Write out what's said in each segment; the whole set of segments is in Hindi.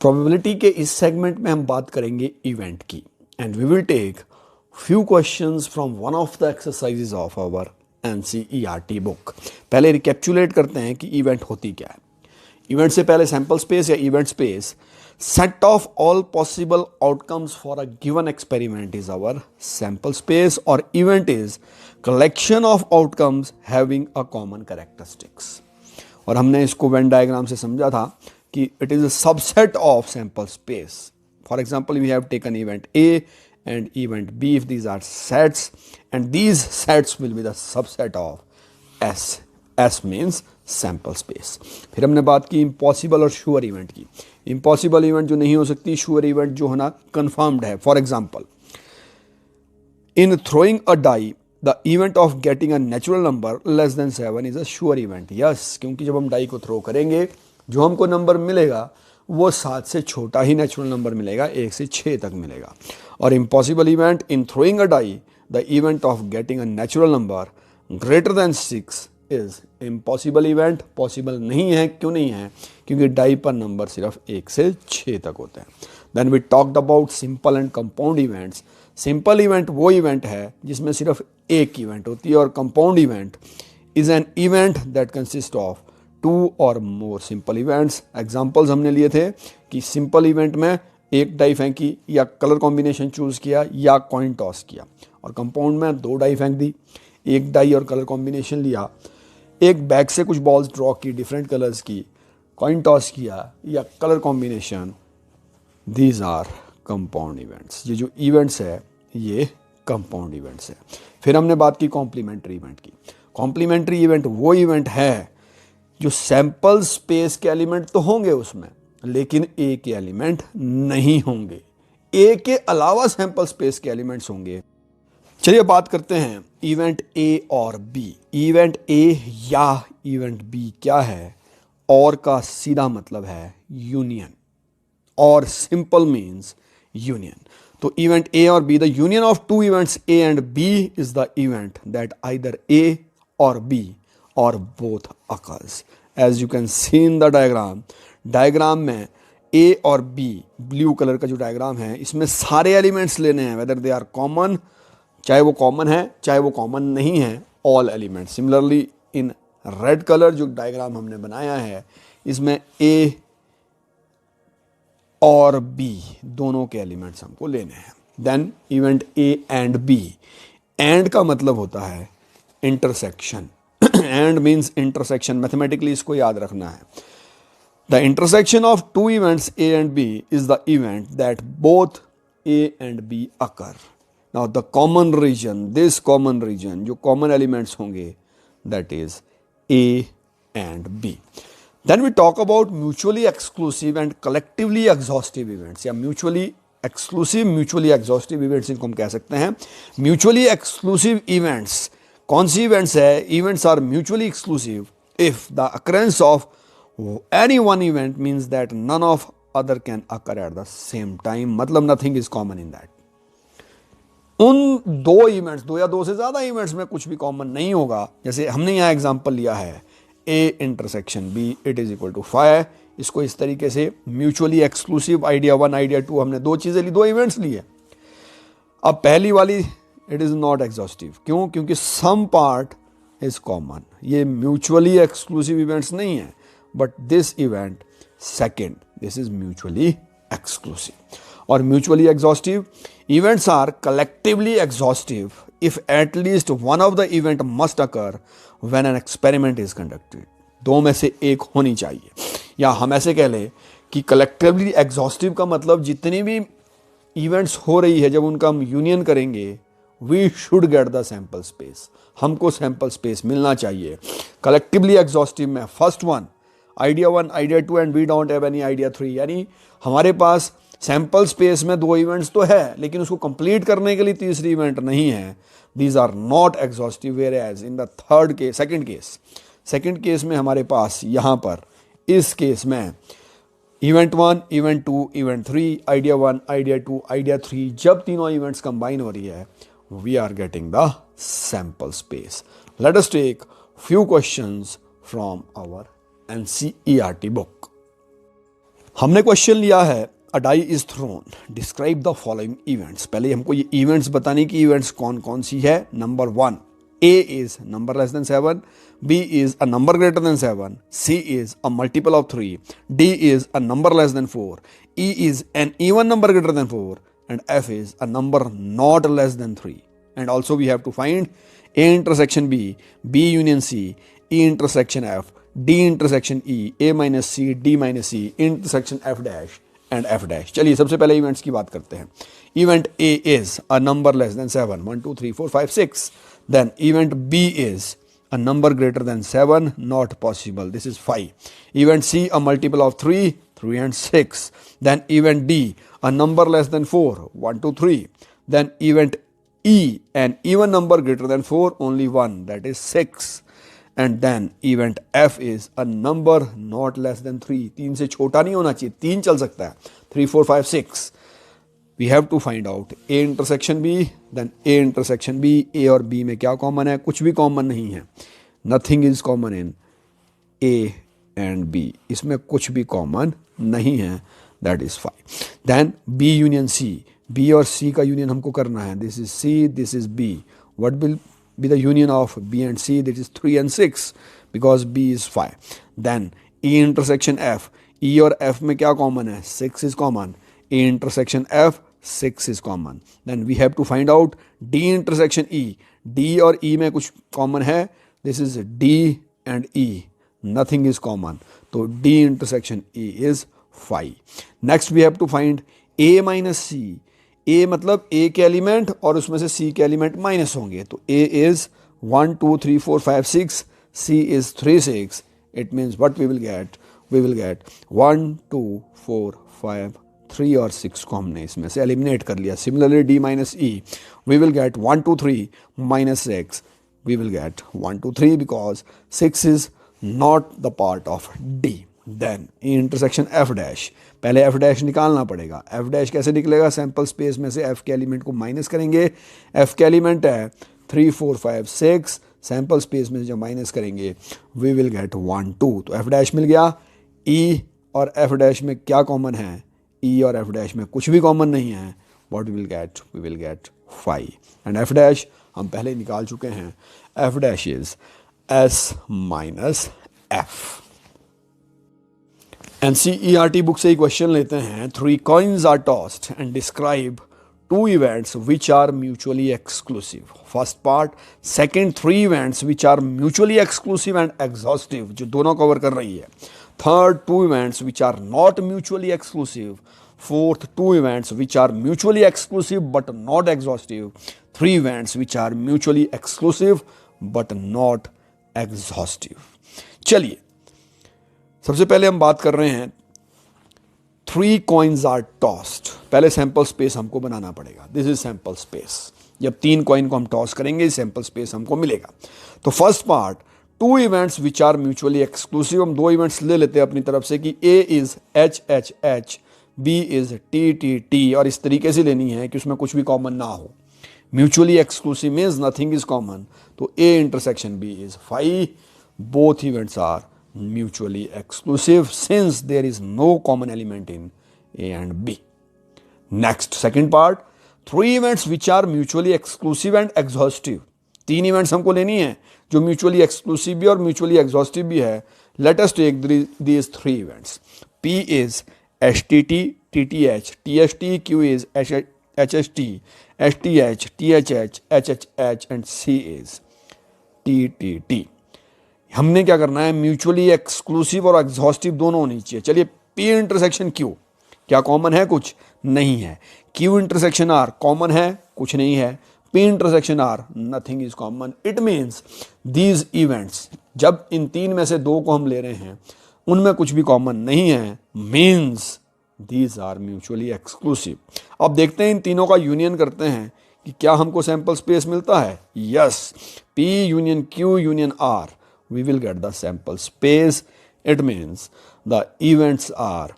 प्रोबेबिलिटी के इस सेगमेंट में हम बात करेंगे इवेंट की and we will take few questions from one of the exercises of our NCERT book. पहले रिकैप्चुलेट करते हैं कि इवेंट होती क्या है। इवेंट से पहले सैंपल स्पेस या event space set of all possible outcomes for a given experiment is our sample space और event is collection of outcomes having a common characteristics. और हमने इसको वेन डायग्राम से समझा था कि it is a subset of sample space. For example we have taken event A and event B if these are sets and these sets will be the subset of S. S means sample space. फिर हमने बात की इम्पॉसिबल और श्योर इवेंट की। इम्पॉसिबल इवेंट जो नहीं हो सकती, श्योर इवेंट जो होना कन्फर्म्ड है। For example in throwing a die the event of getting a natural number less than 7 is a sure event. Yes, क्योंकि जब हम डाई को थ्रो करेंगे जो हमको नंबर मिलेगा वो 7 से छोटा ही नेचुरल नंबर मिलेगा, 1 से 6 तक मिलेगा। और impossible event in throwing a die the event of getting a natural number greater than 6 is impossible event. Possible नहीं है, क्यों नहीं है? क्योंकि डाई पर नंबर सिर्फ 1 से 6 तक होते हैं। Then we talked about simple and compound events. Simple event वो इवेंट है जिसमें सिर्फ एक इवेंट होती है और compound event is an event that consist of 2 और मोर सिंपल इवेंट्स। एग्जाम्पल्स हमने लिए थे कि सिंपल इवेंट में एक डाई फेंकी या कलर कॉम्बिनेशन चूज किया या कॉइन टॉस किया, और कंपाउंड में 2 डाई फेंक दी, एक डाई और कलर कॉम्बिनेशन लिया, एक बैग से कुछ बॉल्स ड्रॉ की डिफरेंट कलर्स की, कॉइन टॉस किया या colour combination. These are compound events. ये जो इवेंट्स है ये कंपाउंड इवेंट्स है। फिर हमने बात की कॉम्प्लीमेंट्री इवेंट की। कॉम्प्लीमेंट्री इवेंट वो इवेंट है जो सैंपल स्पेस के एलिमेंट तो होंगे उसमें, लेकिन ए के एलिमेंट नहीं होंगे। ए के अलावा सैंपल स्पेस के एलिमेंट्स होंगे। चलिए बात करते हैं इवेंट ए और बी। इवेंट ए या इवेंट बी क्या है? और का सीधा मतलब है यूनियन, और सिंपल मीन्स यूनियन। तो इवेंट ए और B, the union of 2 events A and B is the event that either A और B or both occurs. As you can see in the diagram, diagram में ए और बी, ब्लू कलर का जो डायग्राम है, इसमें सारे एलिमेंट्स लेने हैं, वेदर दे आर कॉमन, चाहे वो कॉमन है चाहे वो कॉमन नहीं है, all elements. Similarly in red colour जो डायग्राम हमने बनाया है, इसमें ए और बी दोनों के एलिमेंट्स हमको लेने हैं। Then event A and B, and का मतलब होता है intersection. And means intersection, mathematically इसको याद रखना है। The intersection of 2 events A and B is the event that both A and B occur. Now the common region, this common region, जो कॉमन एलिमेंट्स होंगे, that is A and B. Then we talk about mutually exclusive and collectively exhaustive events, या mutually exclusive, mutually exhaustive events इनको हम कह सकते हैं। mutually exclusive events कौन सी events है? Events are mutually exclusive if the occurrence of any one event means that none of other can occur at the same time, मतलब nothing is common in that। उन 2 इवेंट्स, 2 या 2 से ज़्यादा इवेंट्स में कुछ भी कॉमन नहीं होगा। जैसे हमने यहाँ एग्जाम्पल लिया है A intersection B, it is equal to 5। इसको इस तरीके से म्यूचुअली एक्सक्लूसिव आइडिया 1 आइडिया 2, हमने 2 चीज़ें ली, 2 इवेंट्स लिए। अब पहली वाली इट इज़ नॉट एग्जॉस्टिव, क्यों? क्योंकि सम पार्ट इज कॉमन। ये म्यूचुअली एक्सक्लूसिव इवेंट्स नहीं है, but this event second, this is mutually exclusive. और mutually exhaustive events are collectively exhaustive if at least one of the event must occur when an experiment is conducted। 2 में से एक होनी चाहिए, या हम ऐसे कह लें कि कलेक्टिवली एग्जॉस्टिव का मतलब जितनी भी इवेंट्स हो रही है जब उनका हम यूनियन करेंगे, we should get the sample space, हमको सैंपल स्पेस मिलना चाहिए। कलेक्टिवली एग्जॉस्टिव में first one idea 1 idea 2 and we don't have any idea 3, यानी हमारे पास सैंपल स्पेस में 2 इवेंट्स तो है लेकिन उसको कंप्लीट करने के लिए तीसरी इवेंट नहीं है। These are not exhaustive. Where as in the third case, second case में हमारे पास यहाँ पर इस केस में event 1 event 2 event 3 idea 1 idea 2 idea 3, जब तीनों इवेंट्स कंबाइन हो रही है, we are getting the sample space. Let us take few questions from our NCERT book। हमने क्वेश्चन लिया है a die is thrown describe the following events. पहले हमको ये इवेंट्स बताने की इवेंट्स कौन कौन सी है। Number 1, A is number less than 7, B is a number greater than 7, C is a multiple of 3, D is a number less than 4, E is an even number greater than 4, and F is a number not less than 3. And also we have to find A intersection B, B union C, E intersection F, D intersection E, A minus C, D minus C, intersection F dash and F dash. चलिए सबसे पहले इवेंट्स की बात करते हैं। Event A is a number less than 7, 1 2 3 4 5 6. Then event B is a number greater than 7, not possible. This is 5. Event C, a multiple of 3, 3 and 6. Then event D, a number less than 4, 1 2 3. Then event E, an even number greater than 4, only 1, that is 6. And then event F is a number not less than 3. 3 से छोटा नहीं होना चाहिए, 3 चल सकता है, 3 4 5 6. We have to find out A intersection B, then A intersection B. A और B में क्या कॉमन है? कुछ भी कॉमन नहीं है। Nothing is common in A and B. इसमें कुछ भी कॉमन नहीं है, that is 5. Then B union C. B और C का यूनियन हमको करना है। This is C, this is B. What will be the union of B and C? That is 3 and 6 because B is 5. Then E intersection F. E और F में क्या कॉमन है? 6 is common. A intersection F, 6 is common. Then we have to find out D intersection E. D और E में कुछ common है. This is D and E. Nothing is common. तो D intersection E is 5. Next we have to find A minus C. A मतलब A के एलिमेंट और उसमें से C के एलिमेंट माइनस होंगे। तो A is 1 2 3 4 5 6. C is 3 6. It means what we will get? We will get 1 2 4 5 3 और 6 को हमने इसमें से एलिमिनेट कर लिया। Similarly D minus E, we will get 1 2 3 minus 6, we will get 1 2 3 because 6 is not the part of D. Then E intersection F dash, पहले F डैश निकालना पड़ेगा। F डैश कैसे निकलेगा? सैम्पल स्पेस में से F के एलिमेंट को माइनस करेंगे। F के एलिमेंट है 3 4 5 6, सैम्पल स्पेस में जब माइनस करेंगे वी विल गेट 1 2, तो F डैश मिल गया। E और F डैश में क्या कॉमन है? E और F डैश में कुछ भी कॉमन नहीं है। What we will get? We will get 5. And F dash हम पहले निकाल चुके हैं। F dash is S minus F. NCERT book से ही क्वेश्चन लेते हैं। 3 coins are tossed and describe 2 events which are mutually exclusive. First part. Second, 3 events which are mutually exclusive and exhaustive, जो दोनों कवर कर रही है। Third, 2 events which are not mutually exclusive. Fourth, 2 events which are mutually exclusive but not exhaustive. 3 events which are mutually exclusive but not exhaustive. चलिए सबसे पहले हम बात कर रहे हैं 3 coins are tossed. पहले सैंपल स्पेस हमको बनाना पड़ेगा। This is sample space. जब 3 कॉइन को हम टॉस करेंगे सैंपल स्पेस हमको मिलेगा। तो first part, 2 events which are mutually exclusive. हम 2 इवेंट्स ले लेते हैं अपनी तरफ से कि A is HHH, B is TTT, और इस तरीके से लेनी है कि उसमें कुछ भी कॉमन ना हो। Mutually exclusive means nothing is common. तो A intersection B is 5. Both events are mutually exclusive since there is no common element in A and B. Next, second part, 3 events which are mutually exclusive and exhaustive. 3 events हमको लेनी है जो mutually exclusive भी और mutually exhaustive भी है। Let us take these 3 events. P is HTT, TTH, TST, Q is HST, STH, THH, HHH and C is TTT. हमने क्या करना है? म्यूचुअली एक्सक्लूसिव और एग्जॉस्टिव दोनों होनी चाहिए। चलिए P इंटरसेक्शन Q, क्या कॉमन है? कुछ नहीं है। Q इंटरसेक्शन R कॉमन है? कुछ नहीं है। P intersection R nothing is common. It means these events, जब इन 3 में से 2 को हम ले रहे हैं उनमें कुछ भी कॉमन नहीं है, means these are mutually exclusive. अब देखते हैं इन तीनों का यूनियन करते हैं कि क्या हमको सैंपल स्पेस मिलता है। Yes, P union Q union R, we will get the sample space. It means the events are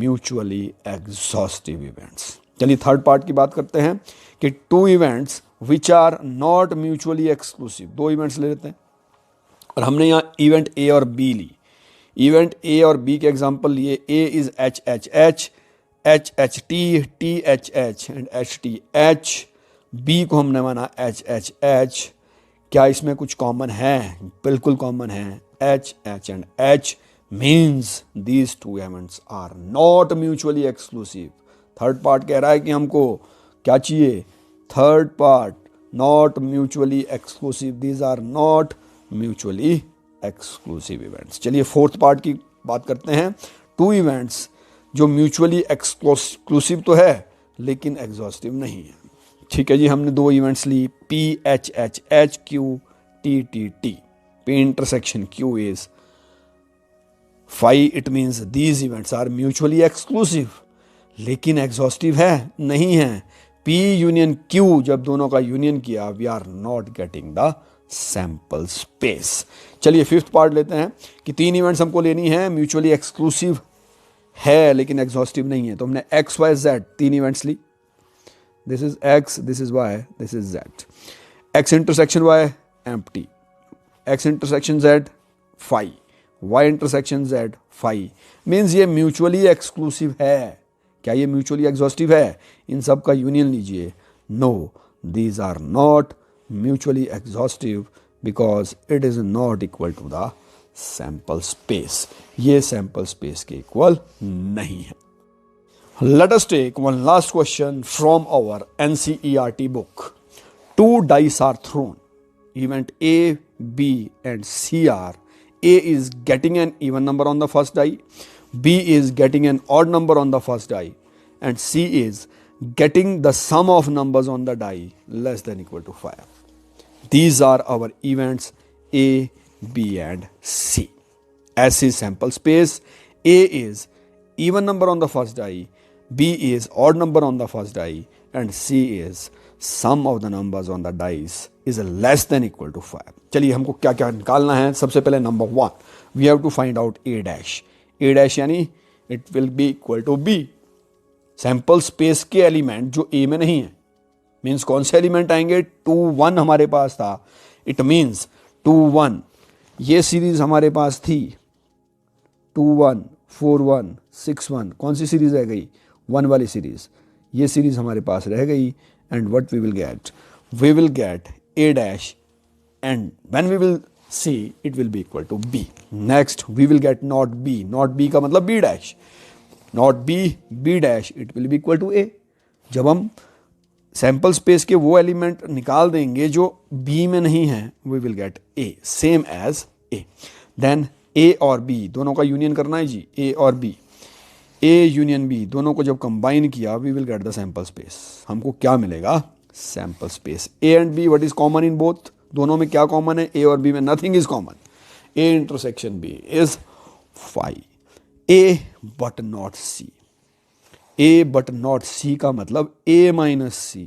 mutually exhaustive events. चलिए थर्ड पार्ट की बात करते हैं कि 2 events which are not mutually exclusive, 2 events ले लेते हैं और हमने यहाँ event A और B ली। इवेंट ए और बी के एग्जांपल लिए, A is H H H, H H T, T H H and H T H. B को हमने माना एच एच एच। क्या इसमें कुछ कॉमन है? बिल्कुल कॉमन है, H H and H means these two events are not mutually exclusive. Third part कह रहा है कि हमको क्या चाहिए? Third part, not mutually exclusive, these are not mutually exclusive events. चलिए फोर्थ पार्ट की बात करते हैं। टू इवेंट्स जो म्यूचुअली एक्सक्लूसिव तो है लेकिन एग्जॉस्टिव नहीं है। ठीक है जी, हमने दो इवेंट्स ली, P H H H, Q T T T. P intersection Q is phi, it means these events are mutually exclusive, लेकिन एग्जॉस्टिव है? नहीं है। P यूनियन Q, जब दोनों का यूनियन किया, we are not getting the sample space. चलिए फिफ्थ पार्ट लेते हैं कि तीन इवेंट्स हमको लेनी है, म्यूचुअली एक्सक्लूसिव है लेकिन एग्जॉस्टिव नहीं है। तो हमने एक्स वाई जेड तीन इवेंट्स ली, this is X, this is Y, this is Z. X intersection Y empty, X intersection Z phi, Y intersection Z phi. Means ये म्यूचुअली एक्सक्लूसिव है। क्या ये म्यूचुअली एग्जॉस्टिव है? इन सब का यूनियन लीजिए, no, these are not mutually exhaustive because it is not equal to the sample space. ये सैंपल स्पेस के इक्वल नहीं है। Let us take one last question from our NCERT book. Two dice are thrown. Event A, B and C are: A is getting an even number on the first die, B is getting an odd number on the first die, and C is getting the sum of numbers on the die less than equal to 5. These are our events A, B and C. S is sample space. A is even number on the first die, B is odd number on the first die, and C is sum of the numbers on the dice is less than equal to 5. चलिए हमको क्या क्या निकालना है। सबसे पहले number 1, we have to find out A dash. A dash यानी it will be equal to B। Sample space के एलिमेंट जो A में नहीं है, मीन्स कौन से एलिमेंट आएंगे? 2 1 हमारे पास था, इट मीन्स 2 1। ये सीरीज हमारे पास थी 2 1 4 1 6 1। कौन सी सीरीज रह गई? 1 वाली सीरीज। ये सीरीज हमारे पास रह गई। And what we will get? We will get A dash, and when we will see, it will be equal to B. Next, we will get not B. Not B का मतलब B dash. Not B, B dash, it will be equal to A. जब हम सैंपल स्पेस के वो एलिमेंट निकाल देंगे जो B में नहीं है, we will get A, same as A. Then A और B दोनों का यूनियन करना है जी, A और B। A यूनियन B दोनों को जब कंबाइन किया, we will get the sample space. हमको क्या मिलेगा? Sample space. A and B, what is common in both? दोनों में क्या कॉमन है? A और B में nothing is common. A intersection B is 5, A but not C। A but not C का मतलब A माइनस C।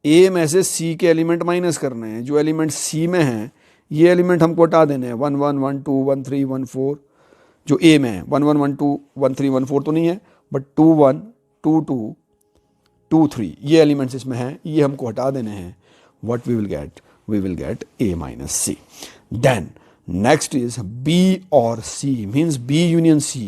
A में से C के एलिमेंट माइनस करने हैं। जो एलिमेंट C में हैं, ये एलिमेंट हमको हटा देने हैं। 1 1 1 2 1 3 1 4 जो A में है। 1 1 1 2 1 3 1 4 तो नहीं है, बट 2 1 2 2 2 3 ये एलिमेंट्स इसमें हैं, ये हमको हटा देने हैं। What we will get? We will get A minus C। Then next is B और C, means B union C।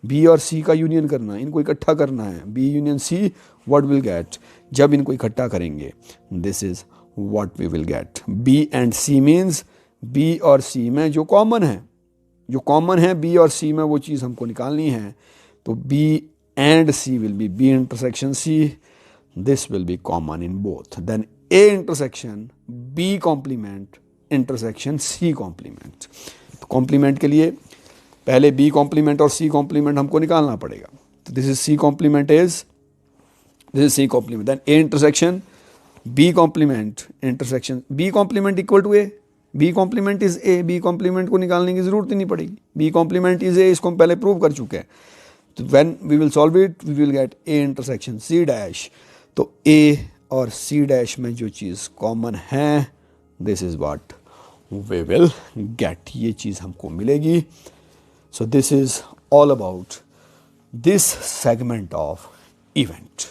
B और C का यूनियन करना है, इनको इकट्ठा करना है। B union C, what will get? जब इनको इकट्ठा करेंगे, this is what we will get. B and C means B और C में जो कॉमन है, जो कॉमन है B और C में, वो चीज़ हमको निकालनी है। तो B and C will be B intersection C, this will be common in both. Then A intersection B complement intersection C complement. तो कॉम्प्लीमेंट के लिए पहले B कॉम्प्लीमेंट और C कॉम्प्लीमेंट हमको निकालना पड़ेगा। तो this is C complement is, this is C complement. Then A intersection B complement intersection B complement equal to A। B complement is A, B complement को निकालने की जरूरत ही नहीं पड़ेगी। B कॉम्प्लीमेंट इज A, इसको हम पहले प्रूव कर चुके हैं। तो when we will solve it, we will get A intersection C dash. तो A और C डैश में जो चीज़ कॉमन है, दिस इज व्हाट वी विल गेट। ये चीज़ हमको मिलेगी। So this is all about this segment of event.